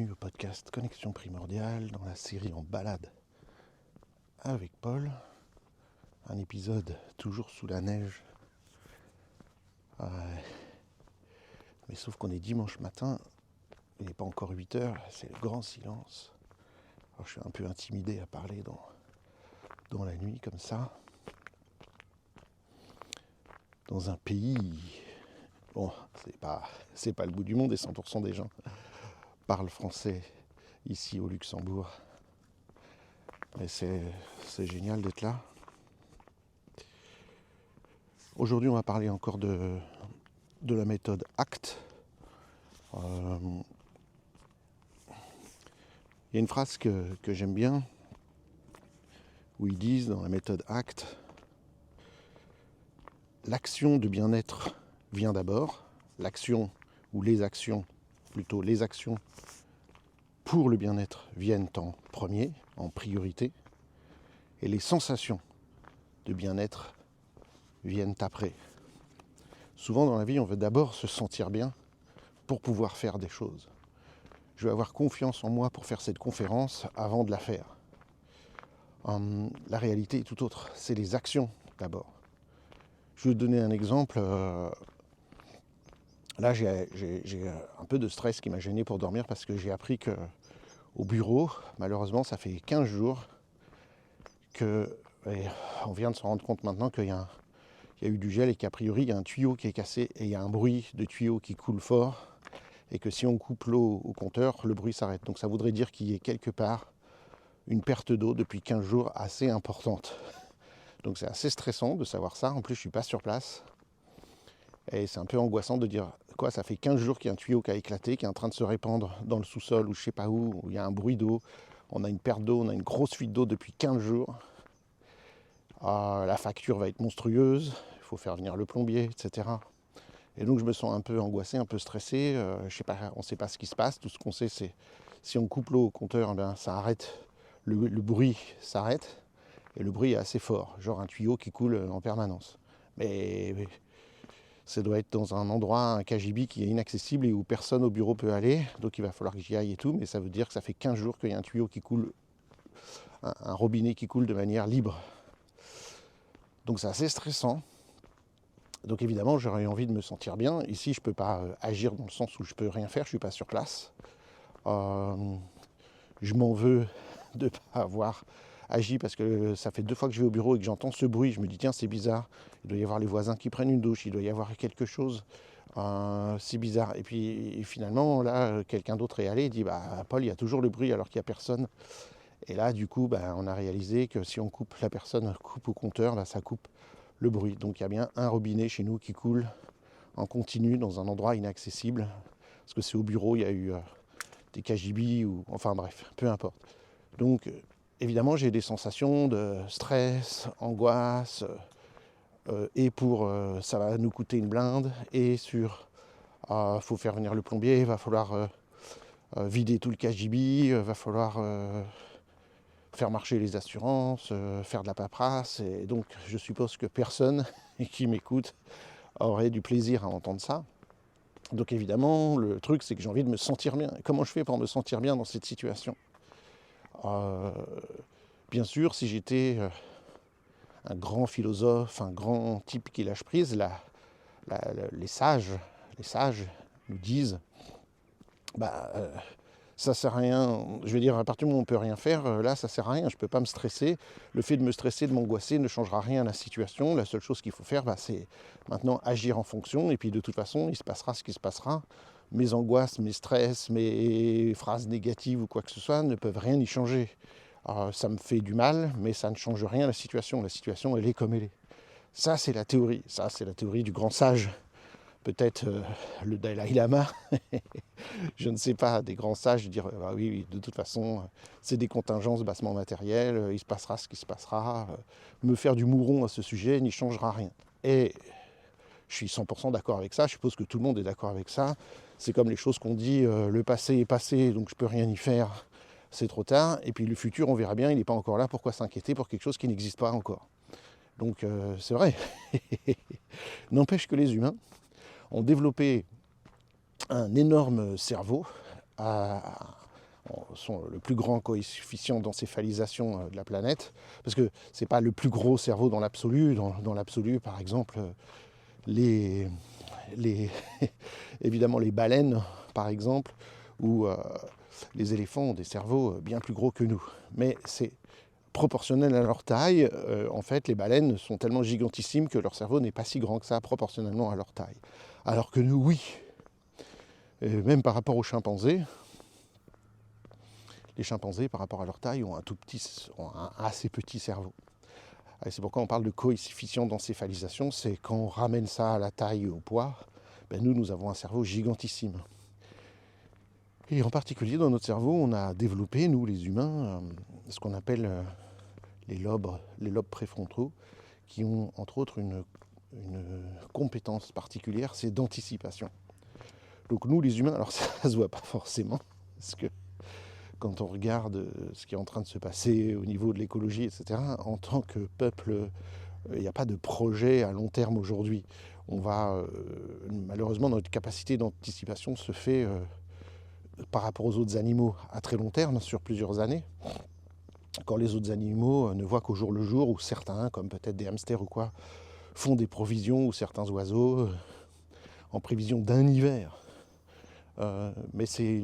bienvenue au podcast Connexion Primordiale dans la série En balade avec Paul. Un épisode toujours sous la neige. Mais sauf qu'on est dimanche matin, il n'est pas encore 8h, c'est le grand silence. Alors je suis un peu intimidé à parler dans la nuit comme ça. Dans un pays, bon, c'est pas le bout du monde et 100% des gens parlent français ici au Luxembourg. Mais c'est génial d'être là. Aujourd'hui, on va parler encore de la méthode ACT. Il y a une phrase que j'aime bien où ils disent dans la méthode ACT: l'action de bien-être vient d'abord, l'action ou les actions, plutôt les actions pour le bien-être viennent en premier, en priorité, et les sensations de bien-être viennent après. Souvent dans la vie, on veut d'abord se sentir bien pour pouvoir faire des choses. Je veux avoir confiance en moi pour faire cette conférence avant de la faire. La réalité est tout autre, c'est les actions d'abord. Je vais vous donner un exemple. Là, j'ai un peu de stress qui m'a gêné pour dormir parce que j'ai appris qu'au bureau, malheureusement, ça fait 15 jours on vient de se rendre compte maintenant qu'il y a eu du gel et qu'a priori, il y a un tuyau qui est cassé et il y a un bruit de tuyau qui coule fort et que si on coupe l'eau au compteur, le bruit s'arrête. Donc ça voudrait dire qu'il y ait quelque part une perte d'eau depuis 15 jours assez importante. Donc c'est assez stressant de savoir ça. En plus, je ne suis pas sur place. Et c'est un peu angoissant de dire, quoi, ça fait 15 jours qu'il y a un tuyau qui a éclaté, qui est en train de se répandre dans le sous-sol ou je ne sais pas où il y a un bruit d'eau. On a une perte d'eau, on a une grosse fuite d'eau depuis 15 jours. La facture va être monstrueuse, il faut faire venir le plombier, etc. Et donc je me sens un peu angoissé, un peu stressé. On ne sait pas ce qui se passe. Tout ce qu'on sait, c'est si on coupe l'eau au compteur, ça arrête, le bruit s'arrête. Et le bruit est assez fort, genre un tuyau qui coule en permanence. Mais ça doit être dans un endroit, un KGB qui est inaccessible et où personne au bureau peut aller. Donc il va falloir que j'y aille et tout. Mais ça veut dire que ça fait 15 jours qu'il y a un tuyau qui coule, un robinet qui coule de manière libre. Donc c'est assez stressant. Donc évidemment, j'aurais envie de me sentir bien. Ici, je ne peux pas agir dans le sens où je ne peux rien faire, je ne suis pas sur place. Je m'en veux de ne pas avoir agi parce que ça fait 2 fois que je vais au bureau et que j'entends ce bruit. Je me dis, tiens, c'est bizarre. Il doit y avoir les voisins qui prennent une douche, il doit y avoir quelque chose. C'est bizarre. Et puis finalement, là, quelqu'un d'autre est allé et dit, Paul, il y a toujours le bruit alors qu'il n'y a personne. Et là, du coup, on a réalisé que si on coupe, la personne coupe au compteur, ça coupe le bruit. Donc il y a bien un robinet chez nous qui coule en continu dans un endroit inaccessible. Parce que c'est au bureau, il y a eu des KGB ou... Enfin bref, peu importe. Donc évidemment, j'ai des sensations de stress, angoisse, et ça va nous coûter une blinde, et faut faire venir le plombier, il va falloir vider tout le KGB, va falloir faire marcher les assurances, faire de la paperasse, et donc je suppose que personne qui m'écoute aurait du plaisir à entendre ça. Donc évidemment, le truc, c'est que j'ai envie de me sentir bien. Comment je fais pour me sentir bien dans cette situation ? Bien sûr, si j'étais un grand philosophe, un grand type qui lâche prise, les sages nous disent, ça sert à rien. Je veux dire, à partir du moment où on ne peut rien faire, là, ça sert à rien. Je ne peux pas me stresser. Le fait de me stresser, de m'angoisser ne changera rien à la situation. La seule chose qu'il faut faire, c'est maintenant agir en fonction. Et puis de toute façon, il se passera ce qui se passera. Mes angoisses, mes stress, mes phrases négatives ou quoi que ce soit ne peuvent rien y changer. Ça me fait du mal, mais ça ne change rien à la situation. La situation, elle est comme elle est. Ça, c'est la théorie. Ça, c'est la théorie du grand sage. Peut-être le Dalai Lama, je ne sais pas, des grands sages dire oui, de toute façon, c'est des contingences bassement matérielles, il se passera ce qui se passera. Me faire du mouron à ce sujet n'y changera rien. Et je suis 100% d'accord avec ça, je suppose que tout le monde est d'accord avec ça. C'est comme les choses qu'on dit, le passé est passé, donc je ne peux rien y faire, c'est trop tard. Et puis le futur, on verra bien, il n'est pas encore là, pourquoi s'inquiéter pour quelque chose qui n'existe pas encore ? Donc c'est vrai. N'empêche que les humains ont développé un énorme cerveau sont le plus grand coefficient d'encéphalisation de la planète, parce que c'est pas le plus gros cerveau dans l'absolu. Dans l'absolu, par exemple, les évidemment les baleines, par exemple, ou les éléphants ont des cerveaux bien plus gros que nous. Mais c'est proportionnel à leur taille. En fait, les baleines sont tellement gigantissimes que leur cerveau n'est pas si grand que ça, proportionnellement à leur taille. Alors que nous, oui. Et même par rapport aux chimpanzés, les chimpanzés, par rapport à leur taille, ont un assez petit cerveau. Et c'est pourquoi on parle de coefficient d'encéphalisation, c'est quand on ramène ça à la taille et au poids, ben nous avons un cerveau gigantissime. Et en particulier, dans notre cerveau, on a développé, nous les humains, ce qu'on appelle les lobes préfrontaux, qui ont entre autres une compétence particulière, c'est d'anticipation. Donc nous les humains, alors ça se voit pas forcément, parce que quand on regarde ce qui est en train de se passer au niveau de l'écologie, etc., en tant que peuple, il n'y a pas de projet à long terme aujourd'hui. Malheureusement, notre capacité d'anticipation se fait par rapport aux autres animaux à très long terme, sur plusieurs années. Quand les autres animaux ne voient qu'au jour le jour, ou certains, comme peut-être des hamsters ou quoi, font des provisions, ou certains oiseaux, en prévision d'un hiver. Mais c'est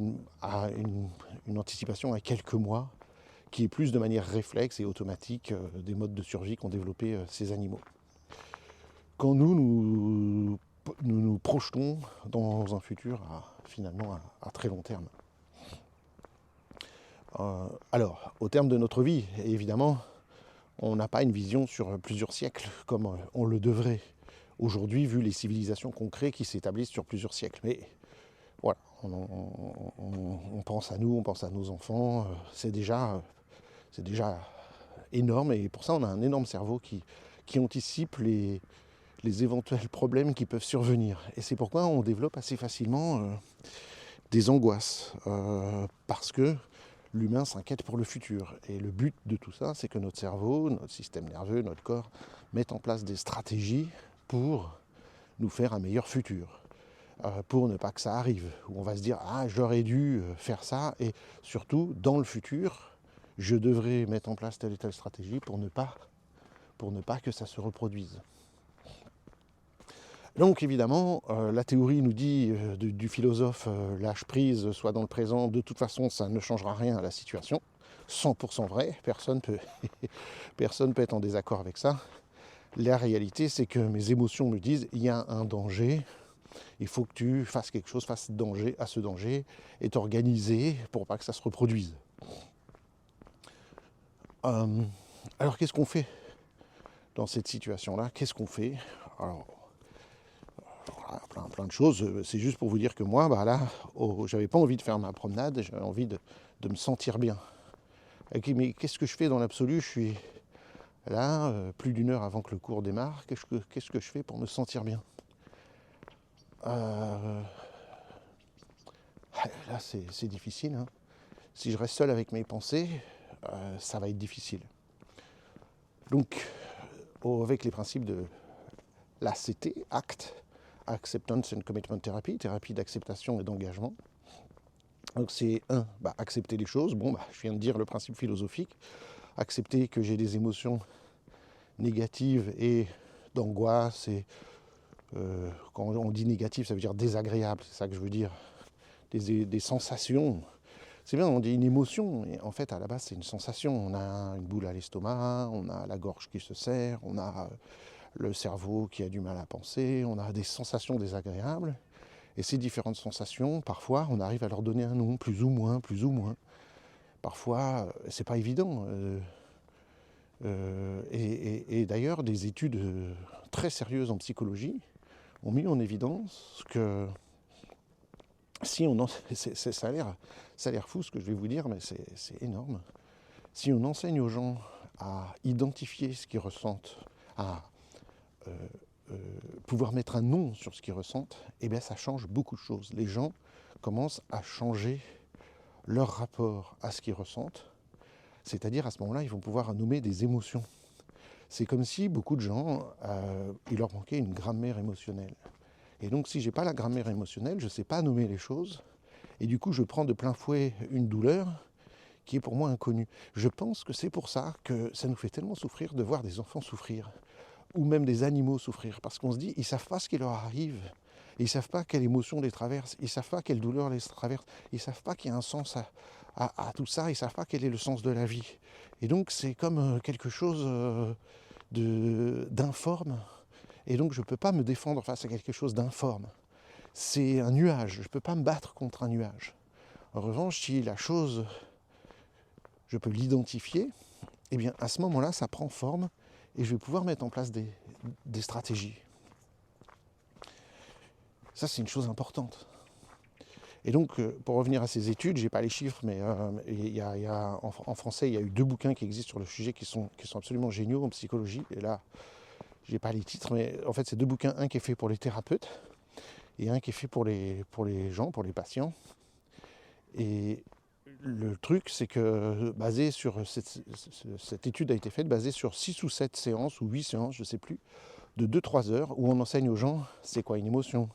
une anticipation à quelques mois, qui est plus de manière réflexe et automatique des modes de survie qu'ont développé ces animaux. Quand nous projetons dans un futur finalement à très long terme. Alors, au terme de notre vie, évidemment, on n'a pas une vision sur plusieurs siècles comme on le devrait aujourd'hui, vu les civilisations qu'on crée qui s'établissent sur plusieurs siècles. Mais voilà, on pense à nous, on pense à nos enfants, c'est déjà énorme, et pour ça on a un énorme cerveau qui anticipe les éventuels problèmes qui peuvent survenir. Et c'est pourquoi on développe assez facilement des angoisses, parce que l'humain s'inquiète pour le futur. Et le but de tout ça, c'est que notre cerveau, notre système nerveux, notre corps mettent en place des stratégies pour nous faire un meilleur futur. Pour ne pas que ça arrive, où on va se dire « Ah, j'aurais dû faire ça », et surtout, dans le futur, je devrais mettre en place telle et telle stratégie pour ne pas que ça se reproduise. Donc évidemment, la théorie nous dit du philosophe lâche prise, soit dans le présent, de toute façon ça ne changera rien à la situation. 100% vrai, personne peut être en désaccord avec ça. La réalité, c'est que mes émotions me disent il y a un danger, il faut que tu fasses quelque chose face à ce danger et t'organiser pour pas que ça se reproduise. Alors qu'est-ce qu'on fait dans cette situation-là? Qu'est-ce qu'on fait? Alors, plein de choses. C'est juste pour vous dire que moi, j'avais pas envie de faire ma promenade, j'avais envie de me sentir bien. Mais qu'est-ce que je fais dans l'absolu? Je suis là, plus d'une heure avant que le cours démarre. Qu'est-ce que je fais pour me sentir bien? Là, c'est difficile. Hein. Si je reste seul avec mes pensées, ça va être difficile. Donc, avec les principes de l'ACT, ACT, Acceptance and Commitment Therapy, thérapie d'acceptation et d'engagement. Donc c'est accepter les choses. Je viens de dire le principe philosophique. Accepter que j'ai des émotions négatives et d'angoisse. Et quand on dit négatif, ça veut dire désagréable. C'est ça que je veux dire. Des sensations. C'est bien, on dit une émotion. Et en fait, à la base, c'est une sensation. On a une boule à l'estomac, on a la gorge qui se serre, on a le cerveau qui a du mal à penser, on a des sensations désagréables. Et ces différentes sensations, parfois, on arrive à leur donner un nom, plus ou moins. Parfois, c'est pas évident. Et d'ailleurs, des études très sérieuses en psychologie ont mis en évidence que si on ça a l'air fou ce que je vais vous dire, mais c'est énorme. Si on enseigne aux gens à identifier ce qu'ils ressentent, à pouvoir mettre un nom sur ce qu'ils ressentent, eh bien ça change beaucoup de choses. Les gens commencent à changer leur rapport à ce qu'ils ressentent, c'est-à-dire à ce moment-là, ils vont pouvoir nommer des émotions. C'est comme si beaucoup de gens, il leur manquait une grammaire émotionnelle. Et donc si j'ai pas la grammaire émotionnelle, je ne sais pas nommer les choses, Et du coup, je prends de plein fouet une douleur qui est pour moi inconnue. Je pense que c'est pour ça que ça nous fait tellement souffrir de voir des enfants souffrir, ou même des animaux souffrir, parce qu'on se dit, ils ne savent pas ce qui leur arrive, ils ne savent pas quelle émotion les traverse, ils ne savent pas quelle douleur les traverse, ils ne savent pas qu'il y a un sens à tout ça, ils ne savent pas quel est le sens de la vie. Et donc c'est comme quelque chose d'informe, et donc je ne peux pas me défendre face à quelque chose d'informe. C'est un nuage, je ne peux pas me battre contre un nuage. En revanche, si la chose, je peux l'identifier, eh bien à ce moment-là, ça prend forme et je vais pouvoir mettre en place des stratégies. Ça, c'est une chose importante. Et donc, pour revenir à ces études, je n'ai pas les chiffres, mais en français, il y a eu 2 bouquins qui existent sur le sujet qui sont absolument géniaux en psychologie. Et là, je n'ai pas les titres, mais en fait, c'est 2 bouquins, un qui est fait pour les thérapeutes et un qui est fait pour les gens, pour les patients. Et le truc, c'est que basé sur cette étude a été faite basée sur 6 ou 7 séances ou 8 séances, je ne sais plus, de 2-3 heures où on enseigne aux gens c'est quoi une émotion,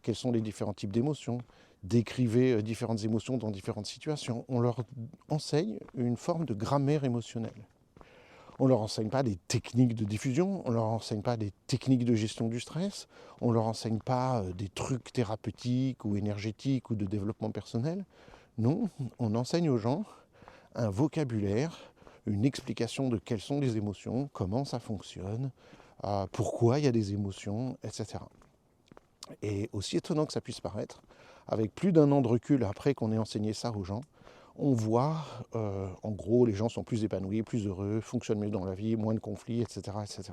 quels sont les différents types d'émotions, décrivez différentes émotions dans différentes situations. On leur enseigne une forme de grammaire émotionnelle. On ne leur enseigne pas des techniques de diffusion, on ne leur enseigne pas des techniques de gestion du stress, on ne leur enseigne pas des trucs thérapeutiques ou énergétiques ou de développement personnel. Non, on enseigne aux gens un vocabulaire, une explication de quelles sont les émotions, comment ça fonctionne, pourquoi il y a des émotions, etc. Et aussi étonnant que ça puisse paraître, avec plus d'1 an de recul après qu'on ait enseigné ça aux gens, on voit, en gros, les gens sont plus épanouis, plus heureux, fonctionnent mieux dans la vie, moins de conflits, etc., etc.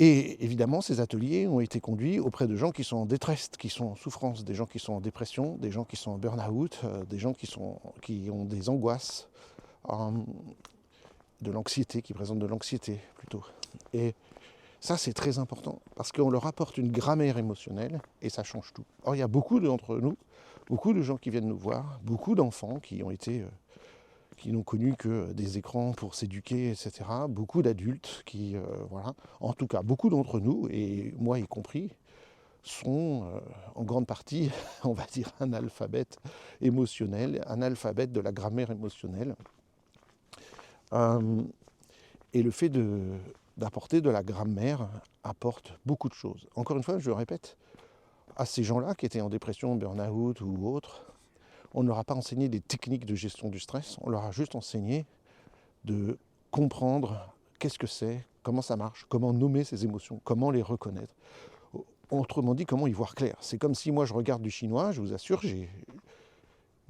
Et évidemment, ces ateliers ont été conduits auprès de gens qui sont en détresse, qui sont en souffrance, des gens qui sont en dépression, des gens qui sont en burn-out, des gens qui ont des angoisses, de l'anxiété, qui présentent de l'anxiété plutôt. Et ça, c'est très important, parce qu'on leur apporte une grammaire émotionnelle, et ça change tout. Or, il y a beaucoup d'entre nous, beaucoup de gens qui viennent nous voir, beaucoup d'enfants qui n'ont connu que des écrans pour s'éduquer, etc. Beaucoup d'adultes qui, voilà, en tout cas, beaucoup d'entre nous, et moi y compris, sont en grande partie, on va dire, analphabètes émotionnels, analphabètes de la grammaire émotionnelle. Et le fait d'apporter de la grammaire apporte beaucoup de choses. Encore une fois, je le répète, à ces gens-là qui étaient en dépression, burn-out ou autres, on ne leur a pas enseigné des techniques de gestion du stress, on leur a juste enseigné de comprendre qu'est-ce que c'est, comment ça marche, comment nommer ces émotions, comment les reconnaître. Autrement dit, comment y voir clair. C'est comme si moi je regarde du chinois, je vous assure,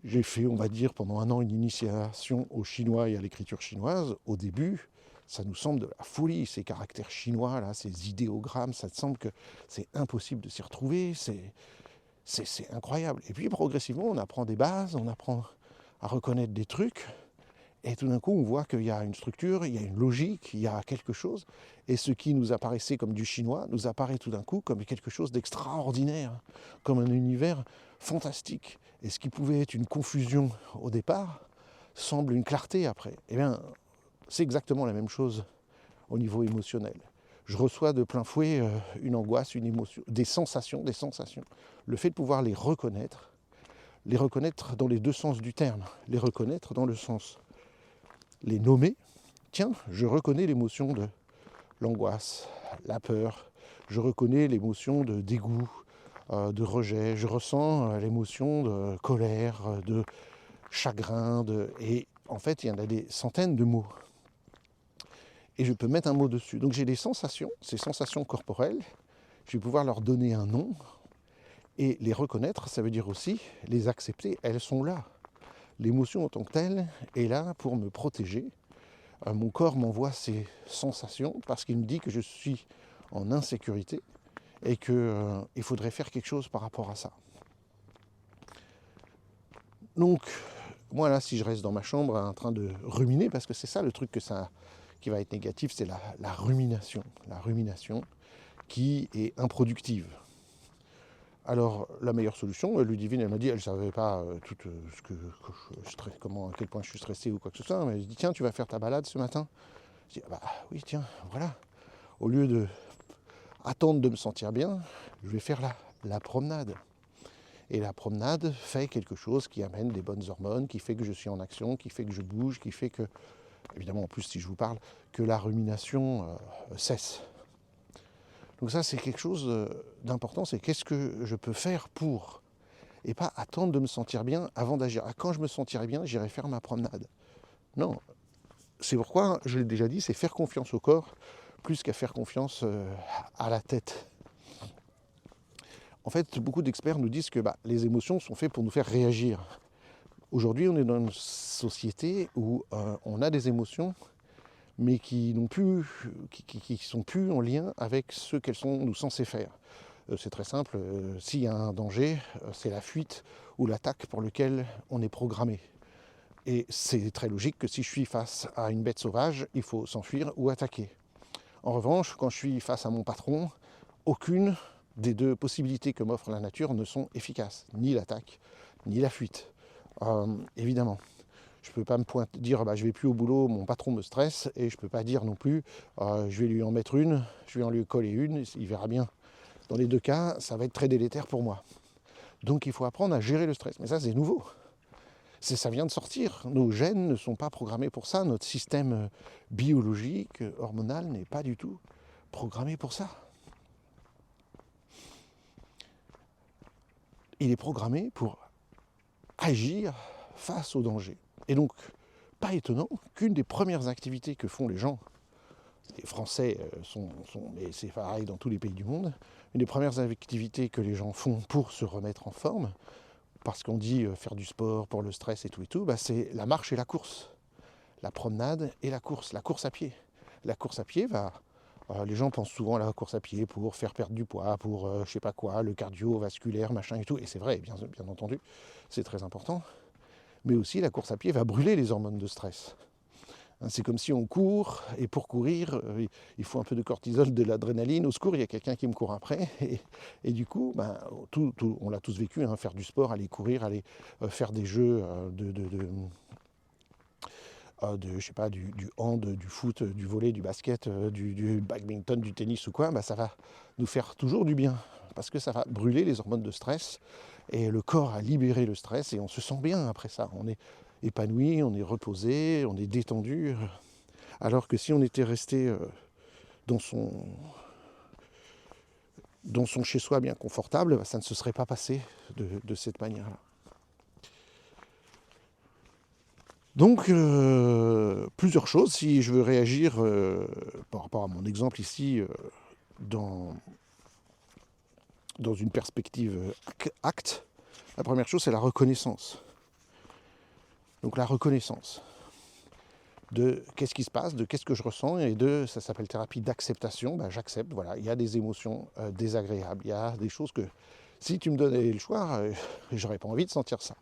j'ai fait, on va dire, pendant 1 an une initiation au chinois et à l'écriture chinoise. Au début, ça nous semble de la folie, ces caractères chinois, là, ces idéogrammes, ça te semble que c'est impossible de s'y retrouver, c'est incroyable. Et puis progressivement, on apprend des bases, on apprend à reconnaître des trucs, et tout d'un coup, on voit qu'il y a une structure, il y a une logique, il y a quelque chose, et ce qui nous apparaissait comme du chinois nous apparaît tout d'un coup comme quelque chose d'extraordinaire, comme un univers fantastique. Et ce qui pouvait être une confusion au départ semble une clarté après. Eh bien, c'est exactement la même chose au niveau émotionnel. Je reçois de plein fouet une angoisse, une émotion, des sensations. Le fait de pouvoir les reconnaître dans les 2 sens du terme, les reconnaître dans le sens, les nommer. Tiens, je reconnais l'émotion de l'angoisse, la peur, je reconnais l'émotion de dégoût, de rejet, je ressens l'émotion de colère, de chagrin, et en fait, il y en a des centaines de mots. Et je peux mettre un mot dessus. Donc j'ai des sensations, ces sensations corporelles, je vais pouvoir leur donner un nom, et les reconnaître, ça veut dire aussi les accepter, elles sont là. L'émotion en tant que telle est là pour me protéger. Mon corps m'envoie ces sensations parce qu'il me dit que je suis en insécurité et qu'il faudrait faire quelque chose par rapport à ça. Donc, moi là, si je reste dans ma chambre en train de ruminer, parce que c'est ça le truc qui va être négatif, c'est la rumination. La rumination qui est improductive. Alors, la meilleure solution, Ludivine, elle m'a dit, elle ne savait pas tout à quel point je suis stressé ou quoi que ce soit, mais elle dit, tiens, tu vas faire ta balade ce matin? Je dis, ah bah oui, tiens, voilà. Au lieu de attendre de me sentir bien, je vais faire la promenade. Et la promenade fait quelque chose qui amène des bonnes hormones, qui fait que je suis en action, qui fait que je bouge, qui fait que, évidemment en plus si je vous parle, que la rumination cesse. Donc ça c'est quelque chose d'important, c'est qu'est-ce que je peux faire pour, et pas attendre de me sentir bien avant d'agir. Ah, quand je me sentirai bien, j'irai faire ma promenade. Non, c'est pourquoi, je l'ai déjà dit, c'est faire confiance au corps plus qu'à faire confiance à la tête. En fait, beaucoup d'experts nous disent que les émotions sont faites pour nous faire réagir. Aujourd'hui, on est dans une société où on a des émotions, mais qui n'ont plus, qui sont plus en lien avec ce qu'elles sont nous censées faire. C'est très simple, s'il y a un danger, c'est la fuite ou l'attaque pour lequel on est programmé. Et c'est très logique que si je suis face à une bête sauvage, il faut s'enfuir ou attaquer. En revanche, quand je suis face à mon patron, aucune des deux possibilités que m'offre la nature ne sont efficaces, ni l'attaque, ni la fuite. Évidemment, je ne peux pas me dire je ne vais plus au boulot, mon patron me stresse, et je ne peux pas dire non plus je vais lui en mettre une, je vais en lui coller une, il verra bien. Dans les deux cas, ça va être très délétère pour moi. Donc il faut apprendre à gérer le stress. Mais ça, c'est nouveau. Ça vient de sortir. Nos gènes ne sont pas programmés pour ça. Notre système biologique, hormonal, n'est pas du tout programmé pour ça. Il est programmé pour agir face au danger. Et donc, pas étonnant qu'une des premières activités que font les gens, les Français mais c'est pareil dans tous les pays du monde, une des premières activités que les gens font pour se remettre en forme, parce qu'on dit faire du sport pour le stress et tout, c'est la marche et la course. La promenade et la course à pied. La course à pied les gens pensent souvent à la course à pied pour faire perdre du poids, pour je sais pas quoi, le cardiovasculaire, machin et tout, et c'est vrai, bien entendu, c'est très important. Mais aussi la course à pied va brûler les hormones de stress. C'est comme si on court, et pour courir, il faut un peu de cortisol, de l'adrénaline. Au secours, il y a quelqu'un qui me court après. Et du coup, on l'a tous vécu, faire du sport, aller courir, aller faire des jeux je sais pas, du hand, du foot, du volley, du basket, du badminton, du tennis ou quoi, ça va nous faire toujours du bien. Parce que ça va brûler les hormones de stress. Et le corps a libéré le stress et on se sent bien après ça. On est épanoui, on est reposé, on est détendu. Alors que si on était resté dans son chez-soi bien confortable, ça ne se serait pas passé de cette manière-là. Donc, plusieurs choses. Si je veux réagir par rapport à mon exemple ici, dans une perspective acte, la première chose, c'est la reconnaissance. Donc la reconnaissance de qu'est-ce qui se passe, de qu'est-ce que je ressens, et ça s'appelle thérapie d'acceptation, j'accepte, voilà, il y a des émotions désagréables, il y a des choses que, si tu me donnais le choix, j'aurais pas envie de sentir ça.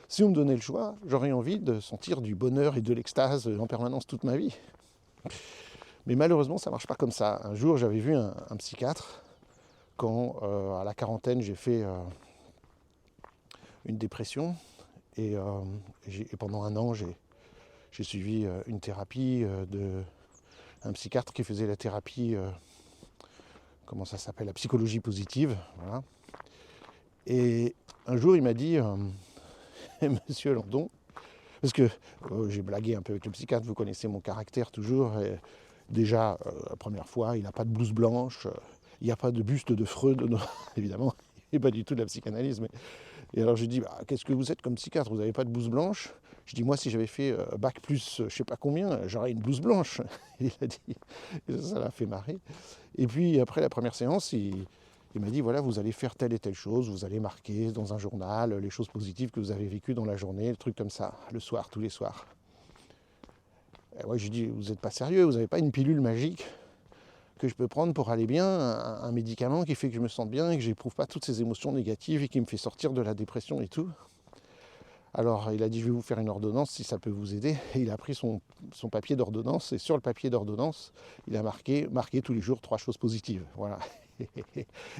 Si on me donnait le choix, j'aurais envie de sentir du bonheur et de l'extase en permanence toute ma vie. Mais malheureusement, ça ne marche pas comme ça. Un jour, j'avais vu un psychiatre, quand à la quarantaine, j'ai fait une dépression, et pendant un an, j'ai suivi une thérapie d'un psychiatre qui faisait la thérapie, comment ça s'appelle, la psychologie positive. Voilà. Et un jour, il m'a dit, Monsieur Landon, parce que j'ai blagué un peu avec le psychiatre, vous connaissez mon caractère toujours. Et déjà, la première fois, il n'a pas de blouse blanche, il n'y a pas de buste de Freud, évidemment, et pas du tout de la psychanalyse. Et alors j'ai dit, qu'est-ce que vous êtes comme psychiatre, vous n'avez pas de blouse blanche? Je dis, moi, si j'avais fait bac plus je sais pas combien, j'aurais une blouse blanche. Il a dit, et ça l'a fait marrer. Et puis après la première séance, il m'a dit, voilà, vous allez faire telle et telle chose, vous allez marquer dans un journal les choses positives que vous avez vécues dans la journée, le truc comme ça, le soir, tous les soirs. Et moi, j'ai dit, vous n'êtes pas sérieux, vous n'avez pas une pilule magique que je peux prendre pour aller bien, un médicament qui fait que je me sente bien et que je n'éprouve pas toutes ces émotions négatives et qui me fait sortir de la dépression et tout. Alors il a dit, je vais vous faire une ordonnance si ça peut vous aider. Et il a pris son papier d'ordonnance, et sur le papier d'ordonnance, il a marqué tous les jours 3 choses positives. Voilà.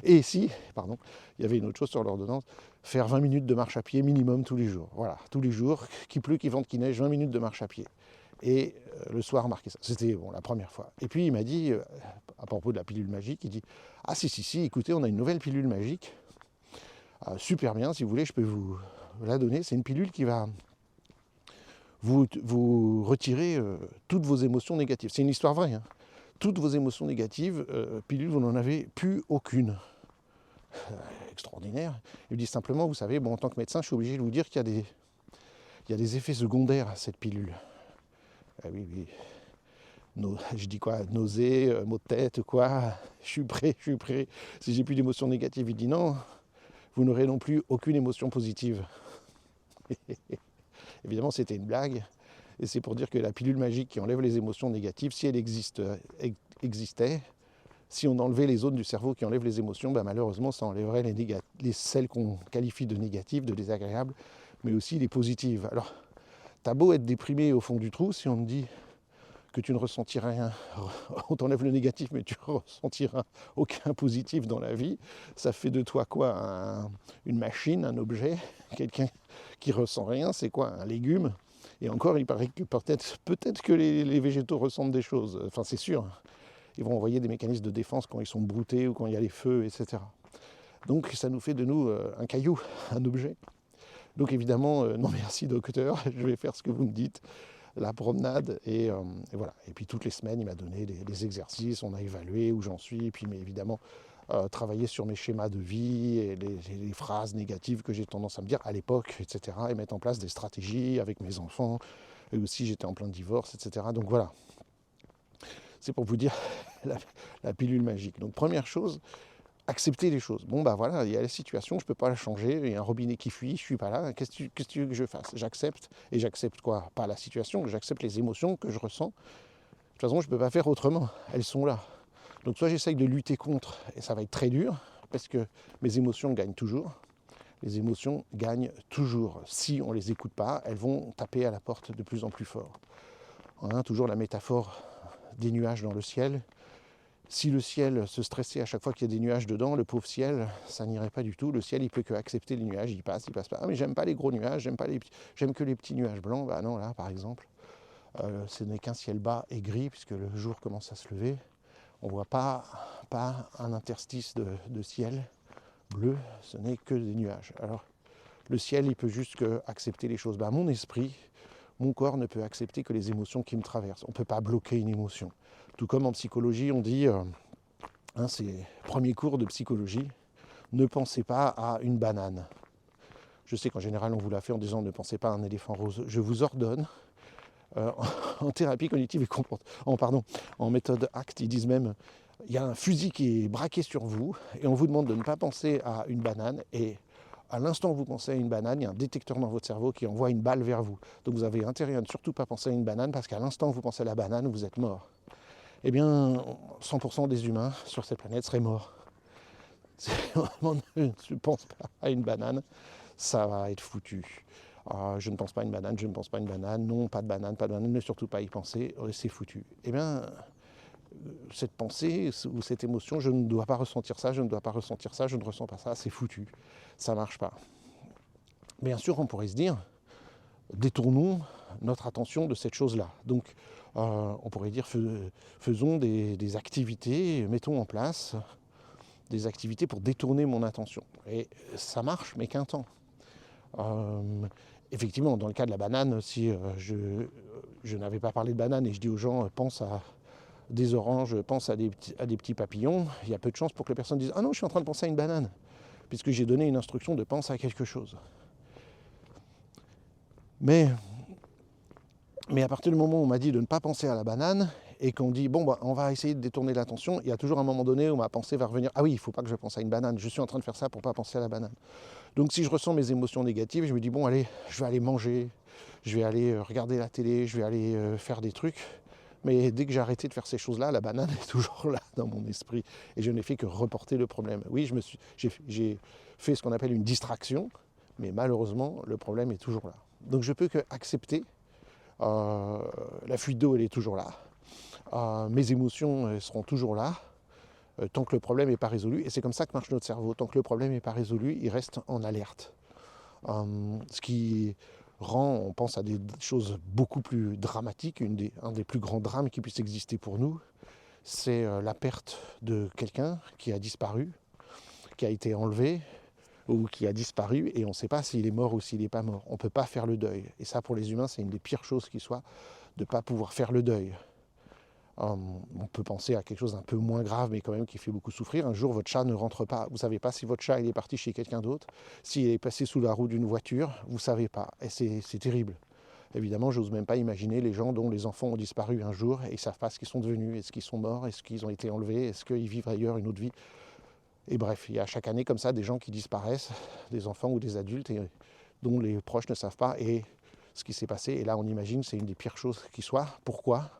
Et si, il y avait une autre chose sur l'ordonnance, faire 20 minutes de marche à pied minimum tous les jours. Voilà, tous les jours, qu'il pleut, qu'il vente, qu'il neige, 20 minutes de marche à pied. Et le soir, marqué ça. C'était la première fois. Et puis il m'a dit, à propos de la pilule magique, il dit, ah si, écoutez, on a une nouvelle pilule magique. super bien, si vous voulez, je peux vous la donner. C'est une pilule qui va vous retirer toutes vos émotions négatives. C'est une histoire vraie, hein. Toutes vos émotions négatives, pilule, vous n'en avez plus aucune. Extraordinaire. Il dit simplement, vous savez, bon, en tant que médecin, je suis obligé de vous dire qu'il y a des effets secondaires à cette pilule. Ah oui, oui. Je dis quoi, nausée, maux de tête, quoi. Je suis prêt. Si j'ai plus d'émotions négatives, il dit non, vous n'aurez non plus aucune émotion positive. Évidemment, c'était une blague. Et c'est pour dire que la pilule magique qui enlève les émotions négatives, si elle existait, si on enlevait les zones du cerveau qui enlèvent les émotions, ben malheureusement, ça enlèverait celles qu'on qualifie de négatives, de désagréables, mais aussi les positives. Alors, t'as beau être déprimé au fond du trou, si on te dit que tu ne ressentiras rien, on t'enlève le négatif, mais tu ne ressentiras aucun positif dans la vie, ça fait de toi quoi, une machine, un objet, quelqu'un qui ressent rien, c'est quoi, un légume. Et encore, il paraît que peut-être que les végétaux ressentent des choses, enfin c'est sûr. Ils vont envoyer des mécanismes de défense quand ils sont broutés ou quand il y a les feux, etc. Donc ça nous fait de nous un caillou, un objet. Donc évidemment, non merci docteur, je vais faire ce que vous me dites, la promenade, et voilà. Et puis toutes les semaines, il m'a donné des exercices, on a évalué où j'en suis, et puis mais évidemment, travailler sur mes schémas de vie, et les phrases négatives que j'ai tendance à me dire à l'époque, etc. Et mettre en place des stratégies avec mes enfants, et aussi j'étais en plein divorce, etc. Donc voilà. C'est pour vous dire la pilule magique. Donc première chose, accepter les choses. Bon bah voilà, il y a la situation, je ne peux pas la changer, il y a un robinet qui fuit, je ne suis pas là, qu'est-ce que tu veux que je fasse? J'accepte, et j'accepte quoi? Pas la situation, j'accepte les émotions que je ressens. De toute façon, je ne peux pas faire autrement, elles sont là. Donc soit j'essaye de lutter contre, et ça va être très dur, parce que mes émotions gagnent toujours. Les émotions gagnent toujours. Si on ne les écoute pas, elles vont taper à la porte de plus en plus fort. Hein, toujours la métaphore des nuages dans le ciel. Si le ciel se stressait à chaque fois qu'il y a des nuages dedans, le pauvre ciel, ça n'irait pas du tout. Le ciel, il peut que accepter les nuages, il passe pas. Ah mais j'aime pas les gros nuages, j'aime que les petits nuages blancs. Bah non, là par exemple, ce n'est qu'un ciel bas et gris puisque le jour commence à se lever. On ne voit pas un interstice de ciel bleu, ce n'est que des nuages. Alors le ciel, il peut juste que accepter les choses. Bah, mon esprit, mon corps ne peut accepter que les émotions qui me traversent. On ne peut pas bloquer une émotion. Tout comme en psychologie, on dit, c'est premier cours de psychologie, ne pensez pas à une banane. Je sais qu'en général, on vous l'a fait en disant ne pensez pas à un éléphant rose. Je vous ordonne, en thérapie cognitive et en méthode ACT, ils disent même, il y a un fusil qui est braqué sur vous et on vous demande de ne pas penser à une banane, et à l'instant où vous pensez à une banane, il y a un détecteur dans votre cerveau qui envoie une balle vers vous. Donc vous avez intérêt à ne surtout pas penser à une banane, parce qu'à l'instant où vous pensez à la banane, vous êtes mort. Eh bien, 100% des humains sur cette planète seraient morts. Si on ne pense pas à une banane, ça va être foutu. Je ne pense pas à une banane, non, pas de banane, ne surtout pas y penser, c'est foutu. Eh bien, cette pensée ou cette émotion, je ne dois pas ressentir ça, je ne ressens pas ça, c'est foutu, ça ne marche pas. Bien sûr, on pourrait se dire, détournons notre attention de cette chose-là. Donc, on pourrait dire, faisons des activités, mettons en place des activités pour détourner mon attention. Et ça marche, mais qu'un temps. Effectivement, dans le cas de la banane, si je n'avais pas parlé de banane et je dis aux gens, pense à des oranges, pense à des petits papillons, il y a peu de chances pour que la personne dise « Ah non, je suis en train de penser à une banane », puisque j'ai donné une instruction de penser à quelque chose. Mais à partir du moment où on m'a dit de ne pas penser à la banane, et qu'on dit, bon, bah, on va essayer de détourner l'attention, il y a toujours un moment donné où ma pensée va revenir, ah oui, il ne faut pas que je pense à une banane, je suis en train de faire ça pour ne pas penser à la banane. Donc si je ressens mes émotions négatives, je me dis, bon, allez, je vais aller manger, je vais aller regarder la télé, je vais aller faire des trucs. Mais dès que j'ai arrêté de faire ces choses-là, la banane est toujours là dans mon esprit. Et je n'ai fait que reporter le problème. Oui, j'ai fait ce qu'on appelle une distraction, mais malheureusement, le problème est toujours là. Donc je peux que accepter. La fuite d'eau, elle est toujours là. Mes émotions seront toujours là. Tant que le problème n'est pas résolu. Et c'est comme ça que marche notre cerveau. Tant que le problème n'est pas résolu, il reste en alerte. Ce qui rend, on pense à des choses beaucoup plus dramatiques. Un des plus grands drames qui puisse exister pour nous, c'est la perte de quelqu'un qui a disparu, qui a été enlevé, ou qui a disparu, et on ne sait pas s'il est mort ou s'il n'est pas mort. On ne peut pas faire le deuil. Et ça, pour les humains, c'est une des pires choses qui soit, de ne pas pouvoir faire le deuil. On peut penser à quelque chose d'un peu moins grave, mais quand même qui fait beaucoup souffrir. Un jour, votre chat ne rentre pas. Vous ne savez pas si votre chat il est parti chez quelqu'un d'autre, s'il est passé sous la roue d'une voiture, vous ne savez pas. Et c'est terrible. Évidemment, je n'ose même pas imaginer les gens dont les enfants ont disparu un jour et ils ne savent pas ce qu'ils sont devenus, est-ce qu'ils sont morts, est-ce qu'ils ont été enlevés, est-ce qu'ils vivent ailleurs une autre vie. Et bref, il y a chaque année comme ça des gens qui disparaissent, des enfants ou des adultes, et dont les proches ne savent pas et ce qui s'est passé. Et là, on imagine que c'est une des pires choses qui soit. Pourquoi ?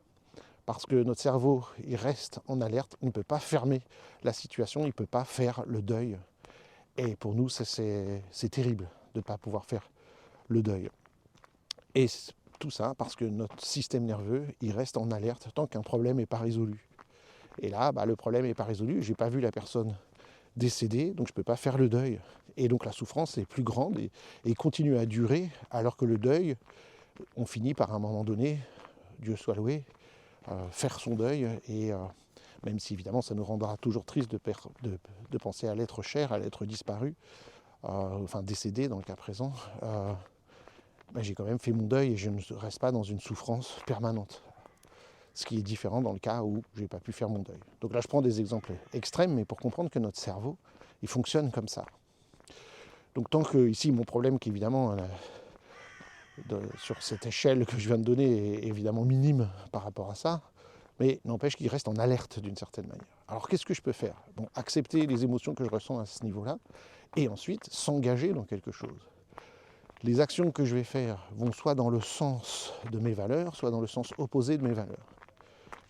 Parce que notre cerveau, il reste en alerte, il ne peut pas fermer la situation, il ne peut pas faire le deuil. Et pour nous, c'est terrible de ne pas pouvoir faire le deuil. Et tout ça parce que notre système nerveux, il reste en alerte tant qu'un problème n'est pas résolu. Et là, le problème n'est pas résolu, je n'ai pas vu la personne décédée, donc je ne peux pas faire le deuil. Et donc la souffrance est plus grande et continue à durer, alors que le deuil, on finit par un moment donné, Dieu soit loué, faire son deuil, et même si évidemment ça nous rendra toujours triste de penser à l'être cher, à l'être disparu, enfin décédé dans le cas présent, j'ai quand même fait mon deuil et je ne reste pas dans une souffrance permanente. Ce qui est différent dans le cas où je n'ai pas pu faire mon deuil. Donc là je prends des exemples extrêmes, mais pour comprendre que notre cerveau, il fonctionne comme ça. Donc tant que ici mon problème qui évidemment sur cette échelle que je viens de donner est évidemment minime par rapport à ça, mais n'empêche qu'il reste en alerte d'une certaine manière. Alors qu'est-ce que je peux faire ? Bon, accepter les émotions que je ressens à ce niveau-là, et ensuite s'engager dans quelque chose. Les actions que je vais faire vont soit dans le sens de mes valeurs, soit dans le sens opposé de mes valeurs.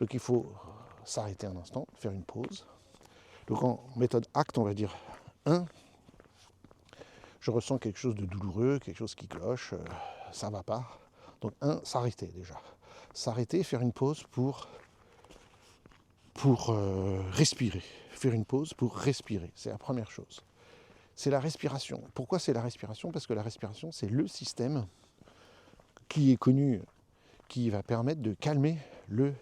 Donc il faut s'arrêter un instant, faire une pause. Donc en méthode ACT, on va dire 1, je ressens quelque chose de douloureux, quelque chose qui cloche, ça ne va pas. Donc 1, s'arrêter déjà. S'arrêter, faire une pause pour respirer. Faire une pause pour respirer, c'est la première chose. C'est la respiration. Pourquoi c'est la respiration ? Parce que la respiration, c'est le système qui est connu, qui va permettre de calmer le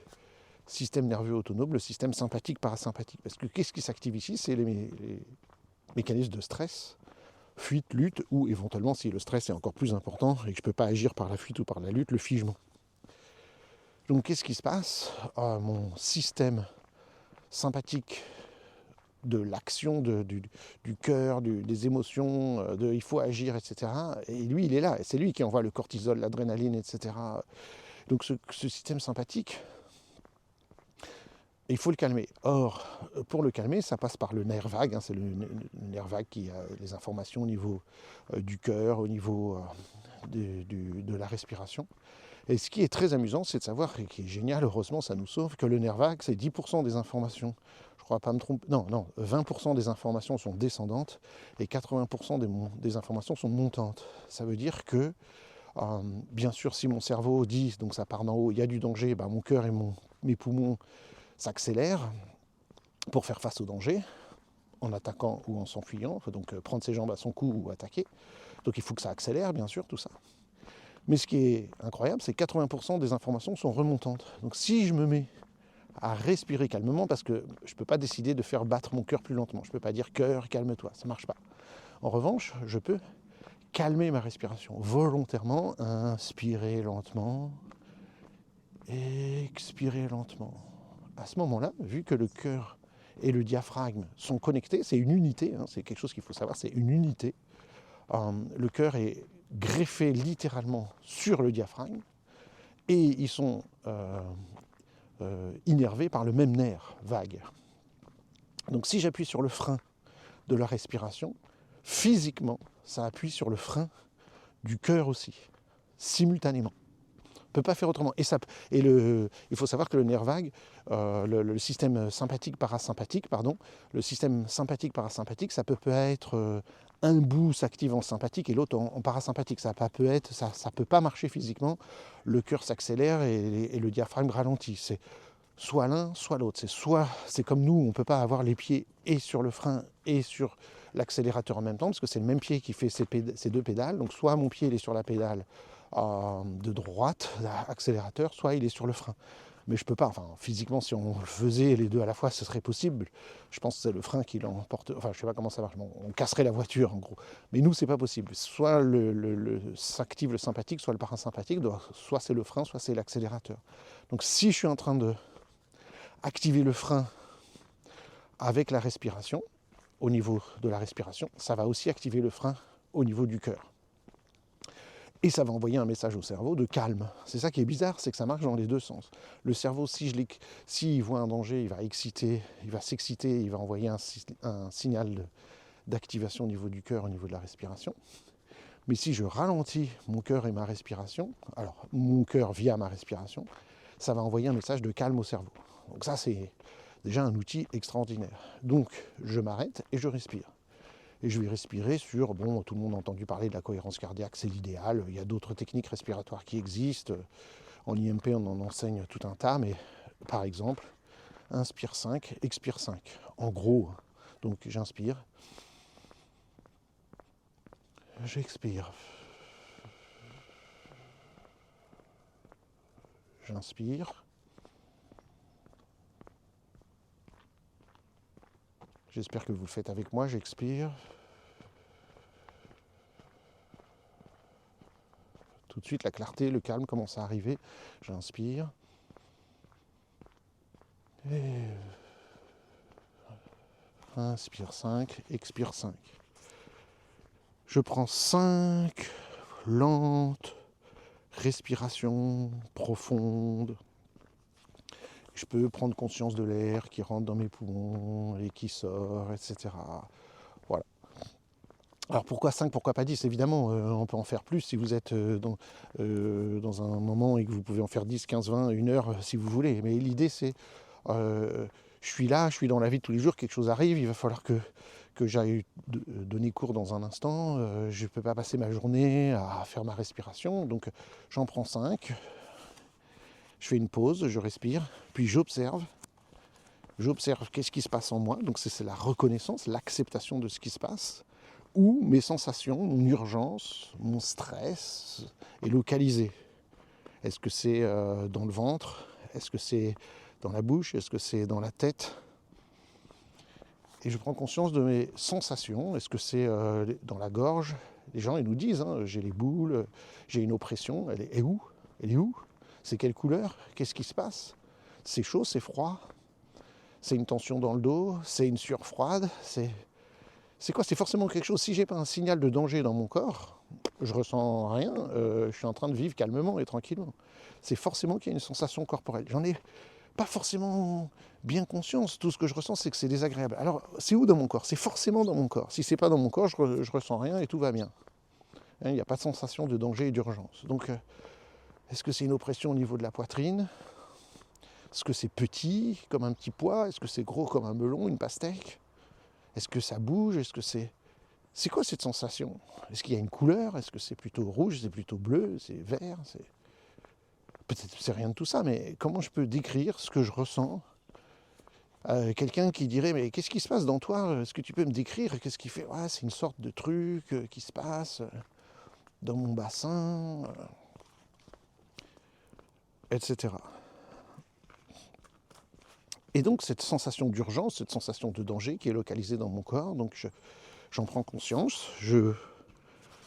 système nerveux autonome, le système sympathique-parasympathique. Parce que qu'est-ce qui s'active ici ? C'est les mécanismes de stress, fuite, lutte, ou éventuellement, si le stress est encore plus important et que je ne peux pas agir par la fuite ou par la lutte, le figement. Donc qu'est-ce qui se passe ? Mon système sympathique de l'action, du cœur, des émotions, il faut agir, etc. Et lui, il est là. C'est lui qui envoie le cortisol, l'adrénaline, etc. Donc ce système sympathique, il faut le calmer. Or, pour le calmer, ça passe par le nerf vague. C'est le nerf vague qui a les informations au niveau du cœur, au niveau de la respiration. Et ce qui est très amusant, c'est de savoir, et qui est génial, heureusement, ça nous sauve, que le nerf vague, c'est 10% des informations. Je crois pas me tromper. Non, 20% des informations sont descendantes et 80% des informations sont montantes. Ça veut dire que, bien sûr, si mon cerveau dit, donc ça part d'en haut, il y a du danger, mon cœur et mes poumons s'accélèrent pour faire face au danger, en attaquant ou en s'enfuyant. Il faut donc prendre ses jambes à son cou ou attaquer. Donc il faut que ça accélère, bien sûr, tout ça. Mais ce qui est incroyable, c'est que 80% des informations sont remontantes. Donc si je me mets à respirer calmement, parce que je ne peux pas décider de faire battre mon cœur plus lentement, je ne peux pas dire cœur, calme-toi, ça ne marche pas. En revanche, je peux calmer ma respiration volontairement, inspirer lentement, expirer lentement. À ce moment-là, vu que le cœur et le diaphragme sont connectés, c'est une unité, c'est quelque chose qu'il faut savoir, c'est une unité. Le cœur est greffé littéralement sur le diaphragme et ils sont innervés par le même nerf vague. Donc si j'appuie sur le frein de la respiration, physiquement, ça appuie sur le frein du cœur aussi, simultanément. On ne peut pas faire autrement. Il faut savoir que le nerf vague, le système sympathique-parasympathique, le système sympathique-parasympathique, ça peut être un bout s'active en sympathique et l'autre en parasympathique. Ça peut pas marcher physiquement. Le cœur s'accélère et le diaphragme ralentit. C'est soit l'un, soit l'autre. C'est comme nous, on ne peut pas avoir les pieds et sur le frein et sur l'accélérateur en même temps, parce que c'est le même pied qui fait ces deux pédales. Donc soit mon pied il est sur la pédale de droite, l'accélérateur, soit il est sur le frein. Mais je peux pas, enfin physiquement si on le faisait les deux à la fois ce serait possible. Je pense que c'est le frein qui l'emporte, enfin je sais pas comment ça marche, bon, on casserait la voiture en gros. Mais nous c'est pas possible, soit s'active le sympathique, soit le parasympathique, soit c'est le frein, soit c'est l'accélérateur. Donc si je suis en train de activer le frein avec la respiration, au niveau de la respiration, ça va aussi activer le frein au niveau du cœur. Et ça va envoyer un message au cerveau de calme. C'est ça qui est bizarre, c'est que ça marche dans les deux sens. Le cerveau, s'il voit un danger, il va s'exciter, il va envoyer un signal d'activation au niveau du cœur, au niveau de la respiration. Mais si je ralentis mon cœur et ma respiration, alors mon cœur via ma respiration, ça va envoyer un message de calme au cerveau. Donc ça, c'est déjà un outil extraordinaire. Donc je m'arrête et je respire. Et je vais respirer sur, bon, tout le monde a entendu parler de la cohérence cardiaque, c'est l'idéal. Il y a d'autres techniques respiratoires qui existent. En IMP, on en enseigne tout un tas, mais par exemple, inspire 5, expire 5. En gros, donc j'inspire, j'expire. J'inspire. J'espère que vous le faites avec moi, j'expire. Tout de suite, la clarté, le calme commence à arriver. J'inspire. Et inspire 5, expire 5. Je prends 5 lentes respirations profondes. Je peux prendre conscience de l'air qui rentre dans mes poumons et qui sort, etc. Voilà. Alors pourquoi 5, pourquoi pas 10? Évidemment, on peut en faire plus si vous êtes dans un moment et que vous pouvez en faire 10, 15, 20, 1 heure si vous voulez. Mais l'idée c'est, je suis là, je suis dans la vie de tous les jours, quelque chose arrive, il va falloir que j'aille donner cours dans un instant. Je ne peux pas passer ma journée à faire ma respiration, donc j'en prends 5. Je fais une pause, je respire, puis j'observe. J'observe qu'est-ce qui se passe en moi, donc c'est la reconnaissance, l'acceptation de ce qui se passe, où mes sensations, mon urgence, mon stress est localisé. Est-ce que c'est dans le ventre? Est-ce que c'est dans la bouche? Est-ce que c'est dans la tête? Et je prends conscience de mes sensations. Est-ce que c'est dans la gorge? Les gens ils nous disent, hein, j'ai les boules, j'ai une oppression, elle est où? Elle est où? C'est quelle couleur? Qu'est-ce qui se passe? C'est chaud, c'est froid? C'est une tension dans le dos? C'est une sueur froide? C'est quoi? C'est forcément quelque chose. Si j'ai pas un signal de danger dans mon corps, je ressens rien, je suis en train de vivre calmement et tranquillement. C'est forcément qu'il y a une sensation corporelle. J'en ai pas forcément bien conscience. Tout ce que je ressens, c'est que c'est désagréable. Alors, c'est où dans mon corps? C'est forcément dans mon corps. Si c'est pas dans mon corps, je ressens rien et tout va bien. Il n'y a pas de sensation de danger et d'urgence. Donc, est-ce que c'est une oppression au niveau de la poitrine? Est-ce que c'est petit, comme un petit pois? Est-ce que c'est gros comme un melon, une pastèque? Est-ce que ça bouge? Est-ce que c'est... C'est quoi cette sensation? Est-ce qu'il y a une couleur? Est-ce que c'est plutôt rouge? C'est plutôt bleu? C'est vert? Peut-être que c'est rien de tout ça, mais comment je peux décrire ce que je ressens? Quelqu'un qui dirait, mais qu'est-ce qui se passe dans toi? Est-ce que tu peux me décrire? Qu'est-ce qui fait? C'est une sorte de truc qui se passe dans mon bassin, etc. Et donc cette sensation d'urgence, cette sensation de danger qui est localisée dans mon corps, donc j'en prends conscience, je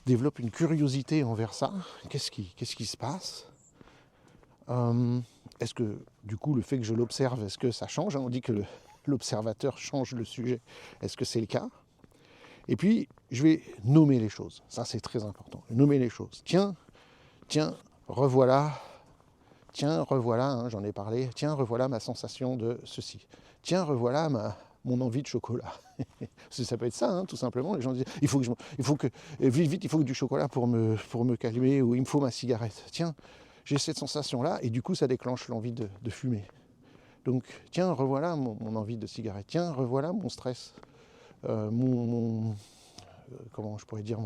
développe une curiosité envers ça. Qu'est-ce qui se passe? Est-ce que du coup le fait que je l'observe, est-ce que ça change? On dit que l'observateur change le sujet. Est-ce que c'est le cas? Et puis je vais nommer les choses. Ça c'est très important. Nommer les choses. Tiens, revoilà. Tiens, revoilà, hein, j'en ai parlé. Tiens, revoilà ma sensation de ceci. Tiens, revoilà mon envie de chocolat. Ça peut être ça, hein, tout simplement. Les gens disent, il faut que vite, il faut que du chocolat pour me calmer, ou il me faut ma cigarette. Tiens, j'ai cette sensation-là, et du coup, ça déclenche l'envie de fumer. Donc, tiens, revoilà mon envie de cigarette. Tiens, revoilà mon stress. Comment je pourrais dire,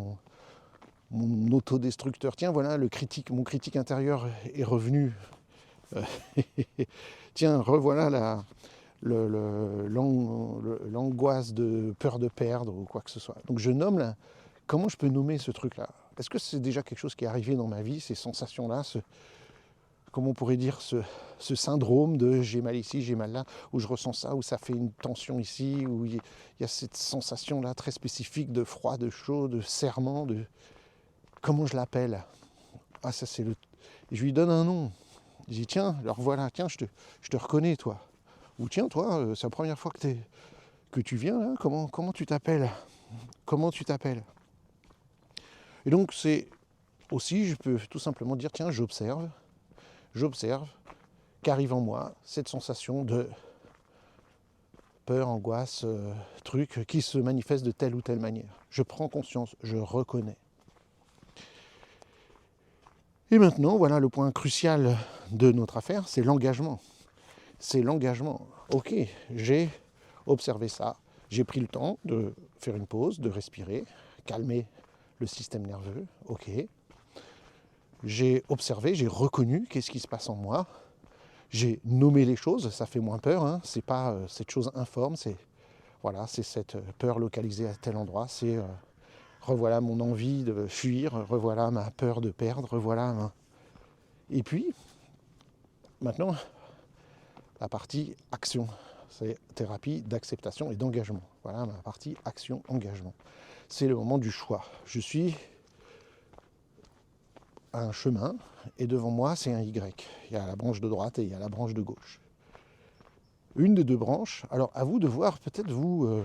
mon autodestructeur. Tiens, voilà, mon critique intérieur est revenu. Tiens, revoilà l'angoisse de peur de perdre ou quoi que ce soit. Donc je nomme comment je peux nommer ce truc-là? Est-ce que c'est déjà quelque chose qui est arrivé dans ma vie, ces sensations-là, comment on pourrait dire, ce syndrome de j'ai mal ici, j'ai mal là, où je ressens ça, où ça fait une tension ici, où il y a cette sensation-là très spécifique de froid, de chaud, de serrement, de... Comment je l'appelle? Ah, ça c'est le... Et je lui donne un nom. Je dis, tiens, alors voilà, tiens, je te reconnais, toi. Ou tiens, toi, c'est la première fois que tu viens, là, comment tu t'appelles? Comment tu t'appelles? Et donc, c'est aussi, je peux tout simplement dire, tiens, j'observe qu'arrive en moi cette sensation de peur, angoisse, truc qui se manifeste de telle ou telle manière. Je prends conscience, je reconnais. Et maintenant, voilà le point crucial de notre affaire, c'est l'engagement. C'est l'engagement. Ok, j'ai observé ça, j'ai pris le temps de faire une pause, de respirer, calmer le système nerveux, ok. J'ai observé, j'ai reconnu qu'est-ce qui se passe en moi, j'ai nommé les choses, ça fait moins peur, hein. C'est pas cette chose informe, c'est voilà, c'est cette peur localisée à tel endroit, c'est revoilà mon envie de fuir, revoilà ma peur de perdre, revoilà Et puis, maintenant, la partie action, c'est thérapie d'acceptation et d'engagement. Voilà ma partie action-engagement. C'est le moment du choix. Je suis à un chemin et devant moi, c'est un Y. Il y a la branche de droite et il y a la branche de gauche. Une des deux branches, alors à vous de voir, peut-être vous...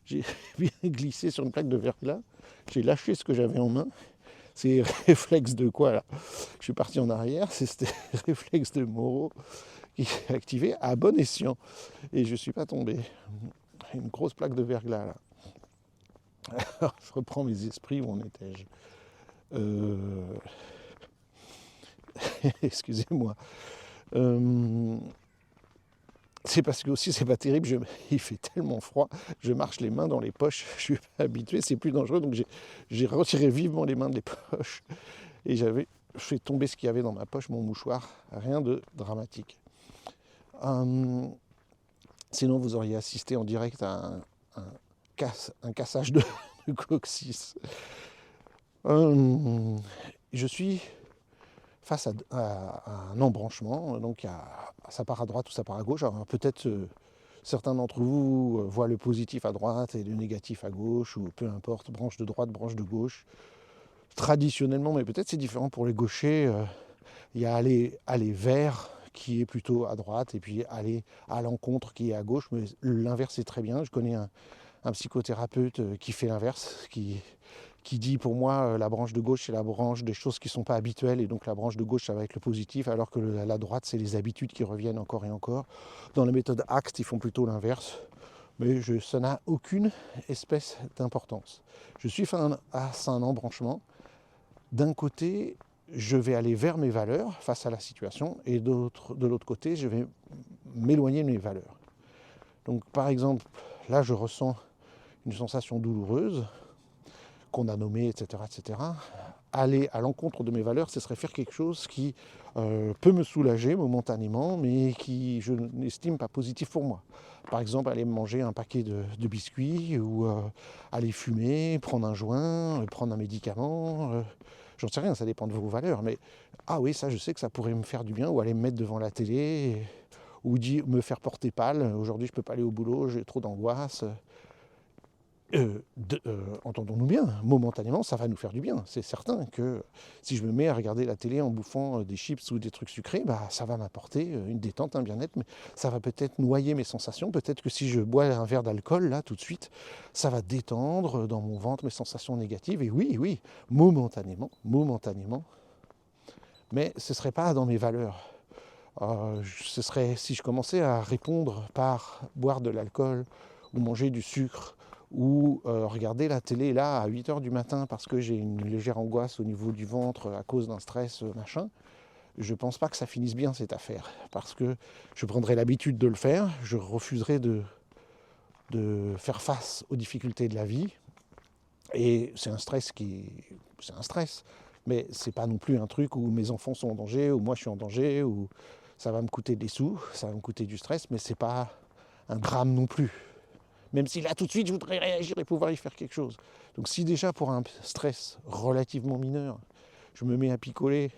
j'ai bien glissé sur une plaque de verglas, j'ai lâché ce que j'avais en main. C'est réflexe de quoi là? Je suis parti en arrière, c'est ce réflexe de Moreau qui est activé à bon escient. Et je ne suis pas tombé. Une grosse plaque de verglas là. Alors, je reprends mes esprits, où en étais-je? Excusez-moi. C'est parce que aussi c'est pas terrible, il fait tellement froid, je marche les mains dans les poches, je suis pas habitué, c'est plus dangereux, donc j'ai retiré vivement les mains des poches et j'avais fait tomber ce qu'il y avait dans ma poche, mon mouchoir, rien de dramatique. Sinon vous auriez assisté en direct à un cassage de coccyx. Je suis face à un embranchement, donc ça part à droite ou ça part à gauche. Alors peut-être certains d'entre vous voient le positif à droite et le négatif à gauche, ou peu importe, branche de droite, branche de gauche. Traditionnellement, mais peut-être c'est différent pour les gauchers, il y a aller vers qui est plutôt à droite, et puis aller à l'encontre qui est à gauche, mais l'inverse est très bien. Je connais un psychothérapeute qui fait l'inverse, qui dit pour moi la branche de gauche c'est la branche des choses qui ne sont pas habituelles, et donc la branche de gauche ça va être le positif, alors que la droite c'est les habitudes qui reviennent encore et encore. Dans la méthode ACT ils font plutôt l'inverse, mais ça n'a aucune espèce d'importance. Je suis face à un embranchement. D'un côté je vais aller vers mes valeurs face à la situation, et de l'autre côté je vais m'éloigner de mes valeurs. Donc par exemple là je ressens une sensation douloureuse qu'on a nommée, etc., etc. Aller à l'encontre de mes valeurs, ce serait faire quelque chose qui peut me soulager momentanément, mais qui je n'estime pas positif pour moi. Par exemple, aller manger un paquet de biscuits, ou aller fumer, prendre un joint, prendre un médicament, j'en sais rien, ça dépend de vos valeurs, mais ah oui, ça je sais que ça pourrait me faire du bien, ou aller me mettre devant la télé, ou me faire porter pâle, aujourd'hui je ne peux pas aller au boulot, j'ai trop d'angoisse. Entendons-nous bien, momentanément ça va nous faire du bien. C'est certain que si je me mets à regarder la télé en bouffant des chips ou des trucs sucrés, ça va m'apporter une détente, un bien-être, mais ça va peut-être noyer mes sensations. Peut-être que si je bois un verre d'alcool là tout de suite, ça va détendre dans mon ventre mes sensations négatives. Et oui, momentanément, mais ce ne serait pas dans mes valeurs. Ce serait si je commençais à répondre par boire de l'alcool ou manger du sucre, ou regarder la télé là à 8h du matin parce que j'ai une légère angoisse au niveau du ventre à cause d'un stress machin, je pense pas que ça finisse bien cette affaire, parce que je prendrai l'habitude de le faire, je refuserai de faire face aux difficultés de la vie, et c'est un stress mais c'est pas non plus un truc où mes enfants sont en danger, ou moi je suis en danger, ou ça va me coûter des sous, ça va me coûter du stress, mais c'est pas un drame non plus. Même si là tout de suite je voudrais réagir et pouvoir y faire quelque chose. Donc si déjà pour un stress relativement mineur, je me mets à picoler,